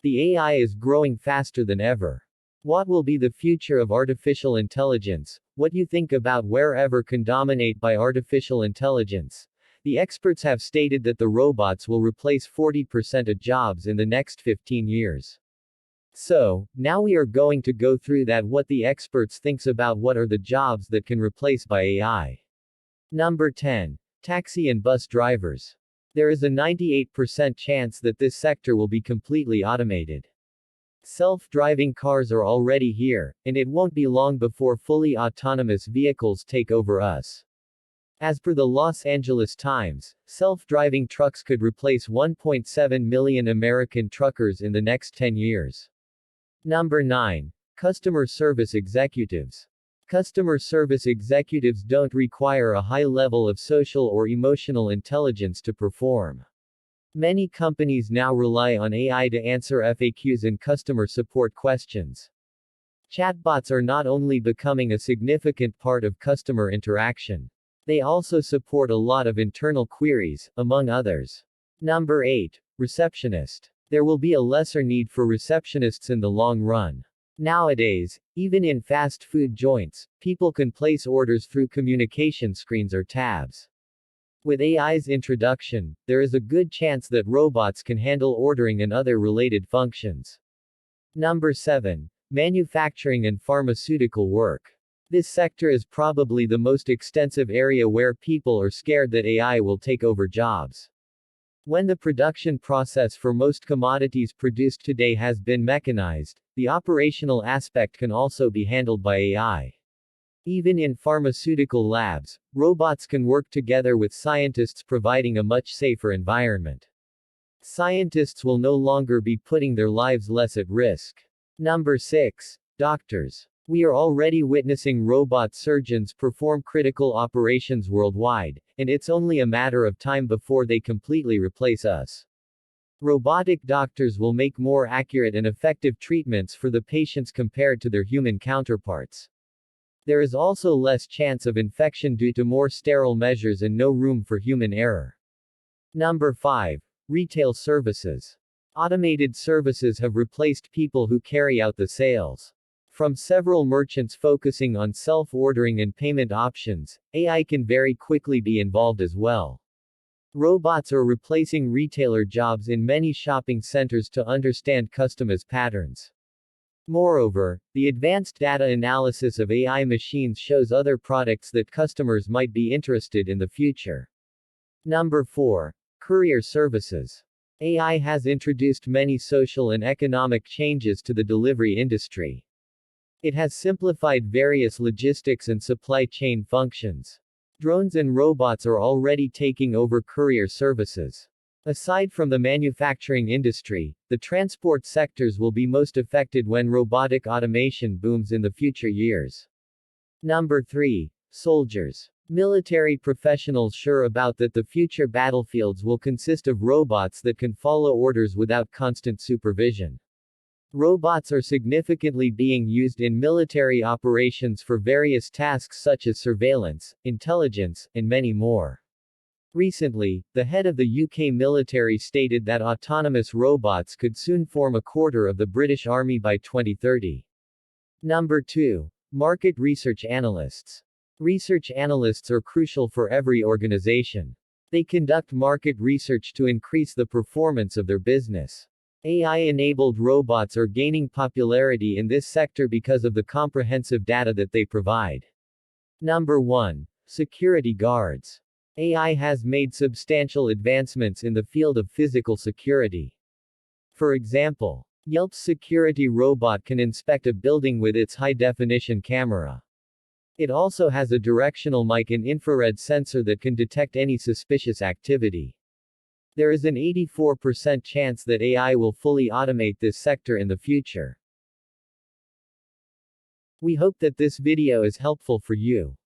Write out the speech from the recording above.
The AI is growing faster than ever. What will be the future of artificial intelligence? What you think about wherever can dominate by artificial intelligence? The experts have stated that the robots will replace 40% of jobs in the next 15 years. So, now we are going to go through that what the experts thinks about what are the jobs that can replace by AI. Number 10. Taxi and bus drivers. There is a 98% chance that this sector will be completely automated. Self-driving cars are already here, and it won't be long before fully autonomous vehicles take over us. As per the Los Angeles Times, self-driving trucks could replace 1.7 million American truckers in the next 10 years. Number 9. Customer service executives. Customer service executives don't require a high level of social or emotional intelligence to perform. Many companies now rely on AI to answer FAQs and customer support questions. Chatbots are not only becoming a significant part of customer interaction. They also support a lot of internal queries, among others. Number 8. Receptionist. There will be a lesser need for receptionists in the long run. Nowadays, even in fast food joints, people can place orders through communication screens or tabs. With AI's introduction, there is a good chance that robots can handle ordering and other related functions. Number 7. Manufacturing and pharmaceutical work. This sector is probably the most extensive area where people are scared that AI will take over jobs. When the production process for most commodities produced today has been mechanized, the operational aspect can also be handled by AI. Even in pharmaceutical labs, robots can work together with scientists, providing a much safer environment. Scientists will no longer be putting their lives less at risk. Number 6. Doctors. We are already witnessing robot surgeons perform critical operations worldwide, and it's only a matter of time before they completely replace us. Robotic doctors will make more accurate and effective treatments for the patients compared to their human counterparts. There is also less chance of infection due to more sterile measures and no room for human error. Number 5. Retail services. Automated services have replaced people who carry out the sales. From several merchants focusing on self-ordering and payment options, AI can very quickly be involved as well. Robots are replacing retailer jobs in many shopping centers to understand customers' patterns. Moreover, the advanced data analysis of AI machines shows other products that customers might be interested in the future. Number 4. Courier services. AI has introduced many social and economic changes to the delivery industry. It has simplified various logistics and supply chain functions. Drones and robots are already taking over courier services. Aside from the manufacturing industry, the transport sectors will be most affected when robotic automation booms in the future years. Number 3. Soldiers. Military professionals sure about that the future battlefields will consist of robots that can follow orders without constant supervision. Robots are significantly being used in military operations for various tasks such as surveillance, intelligence, and many more. Recently, the head of the UK military stated that autonomous robots could soon form a quarter of the British Army by 2030. Number 2. Market research analysts. Research analysts are crucial for every organization. They conduct market research to increase the performance of their business. AI-enabled robots are gaining popularity in this sector because of the comprehensive data that they provide. Number 1. Security guards. AI has made substantial advancements in the field of physical security. For example, Yelp's security robot can inspect a building with its high-definition camera. It also has a directional mic and infrared sensor that can detect any suspicious activity. There is an 84% chance that AI will fully automate this sector in the future. We hope that this video is helpful for you.